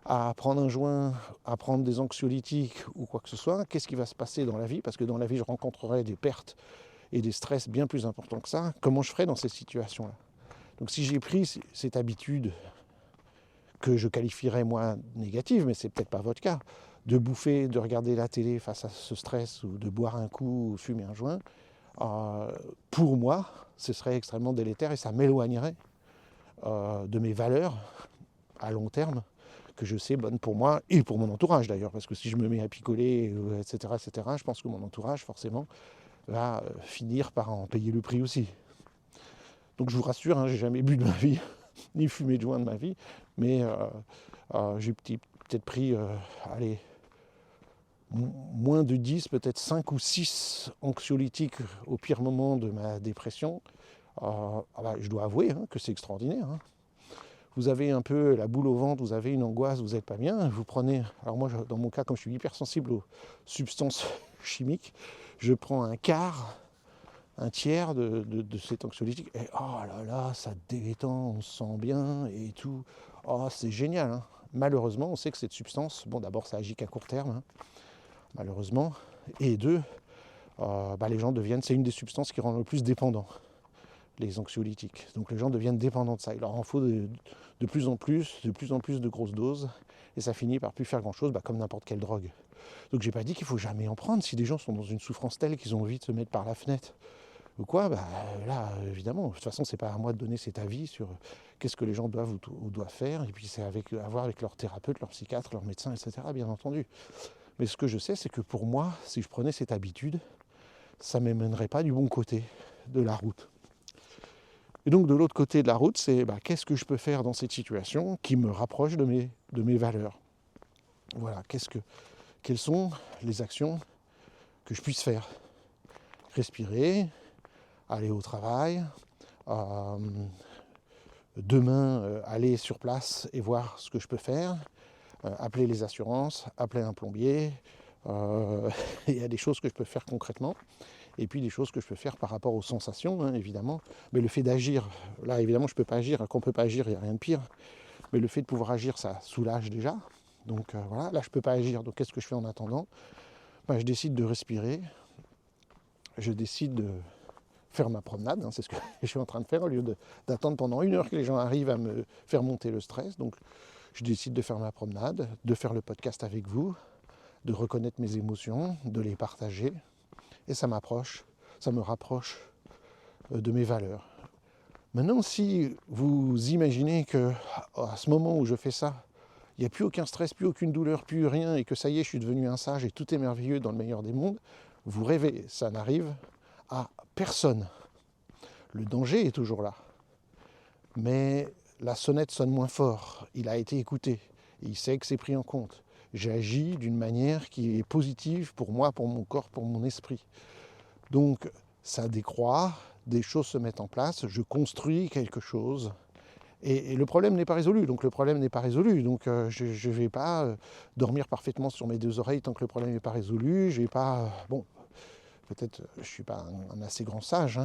à prendre un joint, à prendre des anxiolytiques ou quoi que ce soit, qu'est-ce qui va se passer dans la vie? Parce que dans la vie, je rencontrerai des pertes et des stress bien plus importants que ça. Comment je ferai dans ces situations-là? Donc si j'ai pris cette habitude que je qualifierais moi négative, mais c'est peut-être pas votre cas, de bouffer, de regarder la télé face à ce stress, ou de boire un coup, ou fumer un joint, pour moi, ce serait extrêmement délétère et ça m'éloignerait de mes valeurs à long terme, que je sais bonnes pour moi et pour mon entourage d'ailleurs, parce que si je me mets à picoler, etc., je pense que mon entourage, forcément, va finir par en payer le prix aussi. Donc je vous rassure, hein, j'ai jamais bu de ma vie, ni fumé de joint de ma vie, mais j'ai peut-être pris, allez, moins de 10, peut-être 5 ou 6 anxiolytiques au pire moment de ma dépression. Je dois avouer que c'est extraordinaire. Vous avez un peu la boule au ventre, vous avez une angoisse, vous n'êtes pas bien, vous prenez... Alors moi, dans mon cas, comme je suis hypersensible aux substances chimiques, je prends un quart, un tiers de cet anxiolytique, et oh là là, ça détend, on se sent bien et tout. Oh, c'est génial. Malheureusement, on sait que cette substance, bon, d'abord, ça agit qu'à court terme, malheureusement, et deux, les gens deviennent... C'est une des substances qui rend le plus dépendant, les anxiolytiques. Donc les gens deviennent dépendants de ça. Il leur en faut de plus en plus de grosses doses, et ça finit par plus faire grand-chose, comme n'importe quelle drogue. Donc j'ai pas dit qu'il faut jamais en prendre. Si des gens sont dans une souffrance telle qu'ils ont envie de se mettre par la fenêtre ou quoi, là, évidemment, de toute façon, c'est pas à moi de donner cet avis sur qu'est-ce que les gens doivent ou doivent faire, et puis c'est à voir avec leur thérapeute, leur psychiatre, leur médecin, etc., bien entendu. Mais ce que je sais, c'est que pour moi, si je prenais cette habitude, ça ne m'amènerait pas du bon côté de la route. Et donc de l'autre côté de la route, c'est qu'est-ce que je peux faire dans cette situation qui me rapproche de mes valeurs. Voilà, quelles sont les actions que je puisse faire? Respirer, aller au travail, demain aller sur place et voir ce que je peux faire, appeler les assurances, appeler un plombier. Il y a des choses que je peux faire concrètement. Et puis des choses que je peux faire par rapport aux sensations, évidemment. Mais le fait d'agir, là évidemment je ne peux pas agir, quand on ne peut pas agir, il n'y a rien de pire. Mais le fait de pouvoir agir, ça soulage déjà. Donc voilà, là je ne peux pas agir, donc qu'est-ce que je fais en attendant? Je décide de respirer, je décide de faire ma promenade, c'est ce que je suis en train de faire, au lieu d'attendre pendant 1 heure que les gens arrivent à me faire monter le stress. Donc je décide de faire ma promenade, de faire le podcast avec vous, de reconnaître mes émotions, de les partager. Et ça me rapproche de mes valeurs. Maintenant, si vous imaginez que à ce moment où je fais ça, il n'y a plus aucun stress, plus aucune douleur, plus rien, et que ça y est, je suis devenu un sage et tout est merveilleux dans le meilleur des mondes, vous rêvez, ça n'arrive à personne. Le danger est toujours là. Mais la sonnette sonne moins fort, il a été écouté, il sait que c'est pris en compte. J'agis d'une manière qui est positive pour moi, pour mon corps, pour mon esprit. Donc ça décroît, des choses se mettent en place, je construis quelque chose et le problème n'est pas résolu. Donc je ne vais pas dormir parfaitement sur mes 2 oreilles tant que le problème n'est pas résolu. Je vais pas... peut-être je ne suis pas un assez grand sage.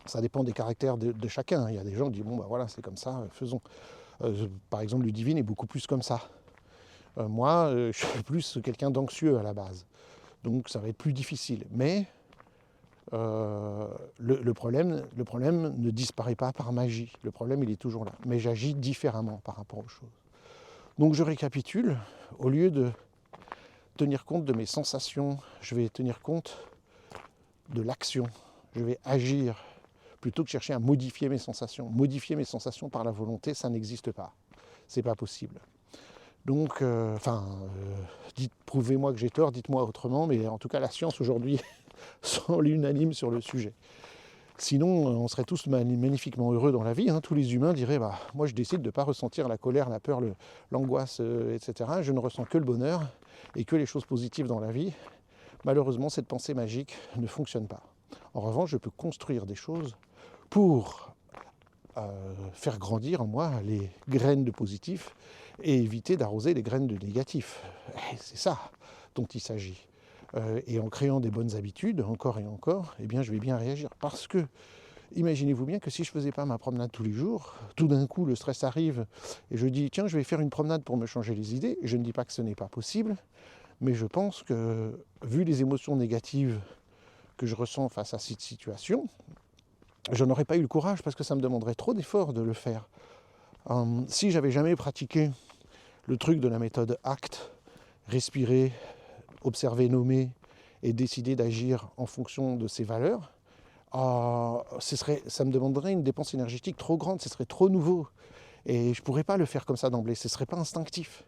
Ça dépend des caractères de chacun. Il y a des gens qui disent voilà, c'est comme ça, faisons. Par exemple, Ludivine est beaucoup plus comme ça. Moi, je suis plus quelqu'un d'anxieux à la base. Donc ça va être plus difficile. Mais le problème ne disparaît pas par magie. Le problème, il est toujours là. Mais j'agis différemment par rapport aux choses. Donc je récapitule. Au lieu de tenir compte de mes sensations, je vais tenir compte de l'action. Je vais agir plutôt que chercher à modifier mes sensations. Modifier mes sensations par la volonté, ça n'existe pas. C'est pas possible. Donc, prouvez-moi que j'ai tort, dites-moi autrement, mais en tout cas la science aujourd'hui sont unanimes sur le sujet. Sinon, on serait tous magnifiquement heureux dans la vie. Tous les humains diraient, moi je décide de ne pas ressentir la colère, la peur, l'angoisse, etc. Je ne ressens que le bonheur et que les choses positives dans la vie. Malheureusement, cette pensée magique ne fonctionne pas. En revanche, je peux construire des choses pour faire grandir en moi les graines de positif et éviter d'arroser les graines de négatif. Et c'est ça dont il s'agit. Et en créant des bonnes habitudes, encore et encore, je vais bien réagir. Parce que, imaginez-vous bien que si je ne faisais pas ma promenade tous les jours, tout d'un coup le stress arrive et je dis tiens je vais faire une promenade pour me changer les idées. Je ne dis pas que ce n'est pas possible, mais je pense que vu les émotions négatives que je ressens face à cette situation, je n'aurais pas eu le courage parce que ça me demanderait trop d'efforts de le faire. Si j'avais jamais pratiqué le truc de la méthode ACT, respirer, observer, nommer et décider d'agir en fonction de ses valeurs, ça me demanderait une dépense énergétique trop grande, ce serait trop nouveau. Et je ne pourrais pas le faire comme ça d'emblée, ce ne serait pas instinctif.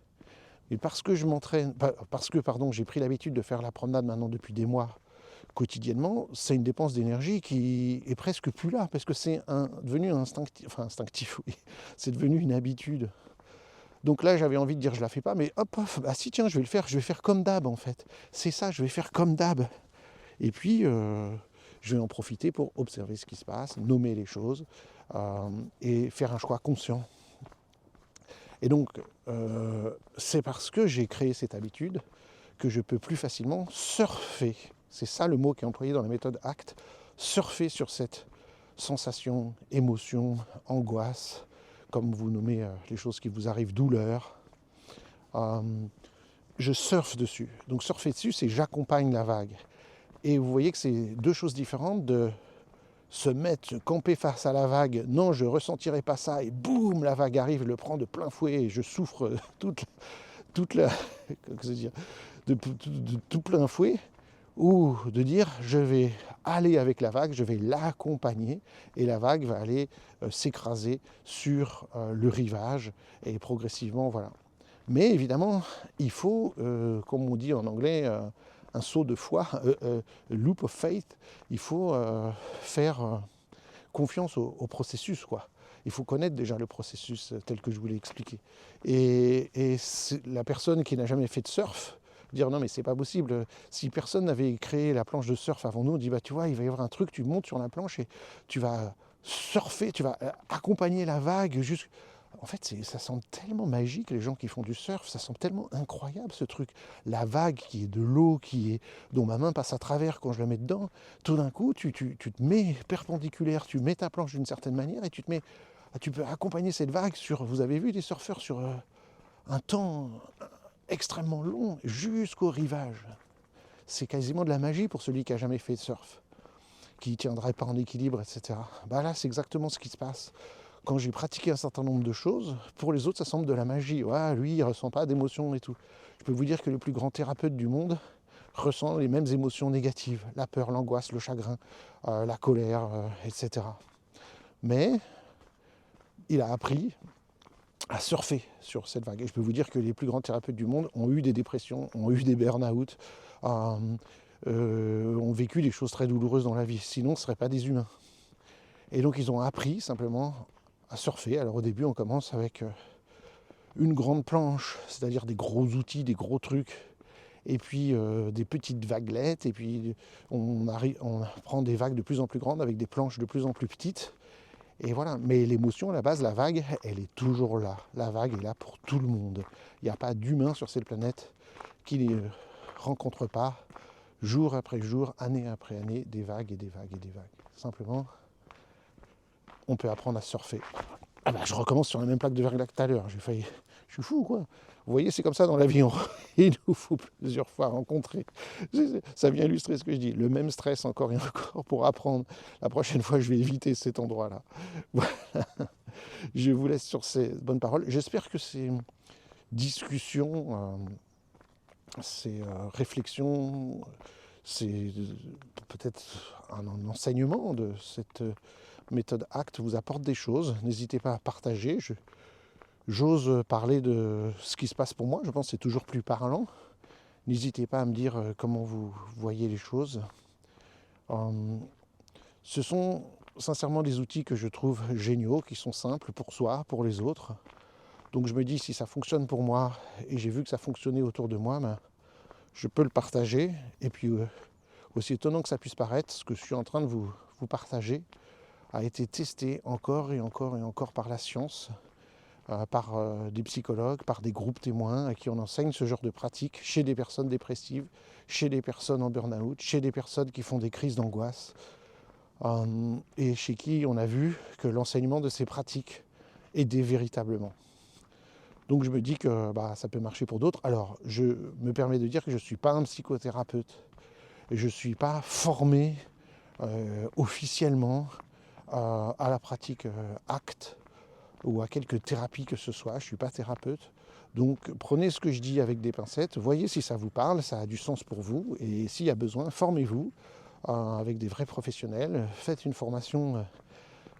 Et parce que je m'entraîne, parce que j'ai pris l'habitude de faire la promenade maintenant depuis des mois quotidiennement, c'est une dépense d'énergie qui est presque plus là, parce que c'est devenu instinctif, oui, c'est devenu une habitude. Donc là, j'avais envie de dire je la fais pas, mais hop, bah si tiens, je vais faire comme d'hab en fait. C'est ça, je vais faire comme d'hab. Et puis, je vais en profiter pour observer ce qui se passe, nommer les choses et faire un choix conscient. Et donc, c'est parce que j'ai créé cette habitude que je peux plus facilement surfer. C'est ça le mot qui est employé dans la méthode ACT. Surfer sur cette sensation, émotion, angoisse, comme vous nommez les choses qui vous arrivent, douleur. Je surfe dessus. Donc surfer dessus, c'est j'accompagne la vague. Et vous voyez que c'est deux choses différentes de se mettre, camper face à la vague. Non, je ne ressentirai pas ça. Et boum, la vague arrive, le prend de plein fouet et je souffre toute la de tout plein fouet. Ou de dire, je vais aller avec la vague, je vais l'accompagner et la vague va aller s'écraser sur le rivage et progressivement, voilà. Mais évidemment, il faut, comme on dit en anglais, un saut de foi, loop of faith. Il faut faire confiance au processus, quoi. Il faut connaître déjà le processus tel que je vous l'ai expliqué. Et la personne qui n'a jamais fait de surf, dire non mais c'est pas possible, si personne n'avait créé la planche de surf avant nous, on dit bah tu vois il va y avoir un truc, tu montes sur la planche et tu vas surfer, tu vas accompagner la vague jusqu'à... En fait, ça semble tellement magique, les gens qui font du surf, ça semble tellement incroyable ce truc. La vague qui est de l'eau, dont ma main passe à travers quand je la mets dedans, tout d'un coup, tu te mets perpendiculaire, tu mets ta planche d'une certaine manière et tu peux accompagner cette vague sur, vous avez vu des surfeurs sur un temps extrêmement long jusqu'au rivage. C'est quasiment de la magie pour celui qui n'a jamais fait de surf, qui ne tiendrait pas en équilibre, etc. Bah là, c'est exactement ce qui se passe. Quand j'ai pratiqué un certain nombre de choses, pour les autres, ça semble de la magie. Ouais, lui, il ne ressent pas d'émotions et tout. Je peux vous dire que le plus grand thérapeute du monde ressent les mêmes émotions négatives. La peur, l'angoisse, le chagrin, la colère, etc. Mais il a appris à surfer sur cette vague. Et je peux vous dire que les plus grands thérapeutes du monde ont eu des dépressions, ont eu des burn-out, ont vécu des choses très douloureuses dans la vie. Sinon, ce ne seraient pas des humains. Et donc, ils ont appris simplement à surfer. Alors, au début, on commence avec une grande planche, c'est-à-dire des gros outils, des gros trucs, et puis des petites vaguelettes, et puis on prend des vagues de plus en plus grandes avec des planches de plus en plus petites. Et voilà, mais l'émotion, à la base, la vague, elle est toujours là. La vague est là pour tout le monde. Il n'y a pas d'humain sur cette planète qui ne rencontre pas, jour après jour, année après année, des vagues et des vagues et des vagues. Simplement, on peut apprendre à surfer. Ah bah, je recommence sur la même plaque de verglas que tout à l'heure. J'ai failli... Je suis fou ou quoi? Vous voyez, c'est comme ça dans l'avion. Il nous faut plusieurs fois rencontrer. Ça vient illustrer ce que je dis. Le même stress encore et encore pour apprendre. La prochaine fois, je vais éviter cet endroit-là. Voilà. Je vous laisse sur ces bonnes paroles. J'espère que ces discussions, ces réflexions, c'est peut-être un enseignement de cette méthode ACT vous apportent des choses. N'hésitez pas à partager. J'ose parler de ce qui se passe pour moi, je pense que c'est toujours plus parlant. N'hésitez pas à me dire comment vous voyez les choses. Ce sont sincèrement des outils que je trouve géniaux, qui sont simples pour soi, pour les autres. Donc je me dis, si ça fonctionne pour moi, et j'ai vu que ça fonctionnait autour de moi, ben, je peux le partager. Et puis, aussi étonnant que ça puisse paraître, ce que je suis en train de vous partager a été testé encore et encore et encore par la science, par des psychologues, par des groupes témoins à qui on enseigne ce genre de pratique chez des personnes dépressives, chez des personnes en burn-out, chez des personnes qui font des crises d'angoisse. et chez qui on a vu que l'enseignement de ces pratiques aidait véritablement. Donc je me dis que ça peut marcher pour d'autres. Alors je me permets de dire que je ne suis pas un psychothérapeute. Je ne suis pas formé officiellement à la pratique ACT ou à quelque thérapie que ce soit. Je ne suis pas thérapeute. Donc prenez ce que je dis avec des pincettes, voyez si ça vous parle, ça a du sens pour vous, et s'il y a besoin, formez-vous avec des vrais professionnels, faites une formation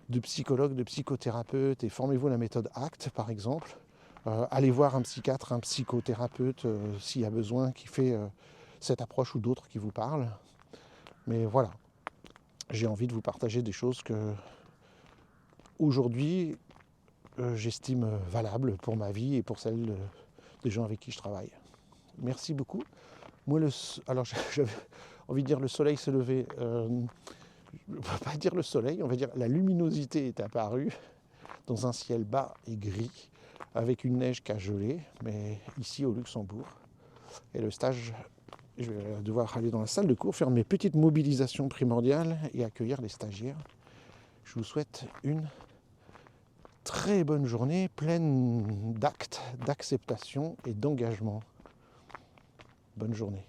de psychologue, de psychothérapeute, et formez-vous la méthode ACT par exemple. Allez voir un psychiatre, un psychothérapeute s'il y a besoin, qui fait cette approche ou d'autres qui vous parlent. Mais voilà, j'ai envie de vous partager des choses que aujourd'hui j'estime valables pour ma vie et pour celle des gens avec qui je travaille. Merci beaucoup. Moi, alors j'avais envie de dire le soleil s'est levé. On ne va pas dire le soleil, on va dire la luminosité est apparue dans un ciel bas et gris, avec une neige qui a gelé, mais ici au Luxembourg. Et le stage, je vais devoir aller dans la salle de cours, faire mes petites mobilisations primordiales et accueillir les stagiaires. Je vous souhaite une très bonne journée, pleine d'actes, d'acceptation et d'engagement. Bonne journée.